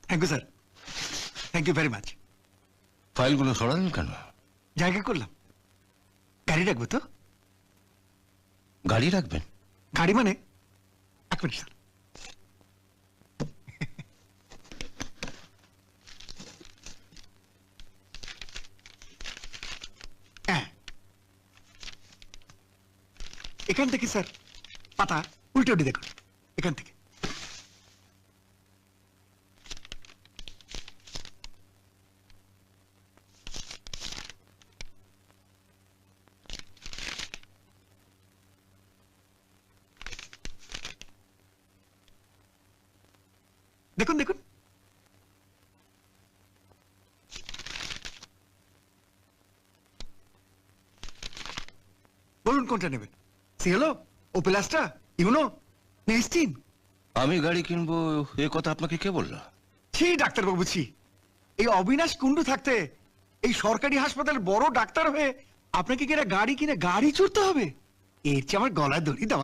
Thank you sir, thank you very much. ফাইলগুলো সরালেন কেন? জায়গা করলাম। গাড়ি রাখবো তো? গাড়ি রাখবেন? গাড়ি মানে? এক মিনিট স্যার। হ্যাঁ, এখান থেকে স্যার পাতা উল্টে উল্টে দেখুন, এখান থেকে। দেখুন দেখুন, বলুন কোনটা নেবেন? সিএলও, ওপেল অ্যাস্ট্রা, ইউনো, নেক্সটিন? আমি গাড়ি কিনবো এ কথা আপনাকে কে বললো? ছি ডাক্তারবাবু ছি, এই অবিনাশ কুণ্ডু থাকতে এই সরকারি হাসপাতালের বড় ডাক্তার হয়ে আপনাকে কি একটা গাড়ি কিনে গাড়ি চড়তে হবে? এর চেয়ে আমার গলায় দড়ি দেওয়া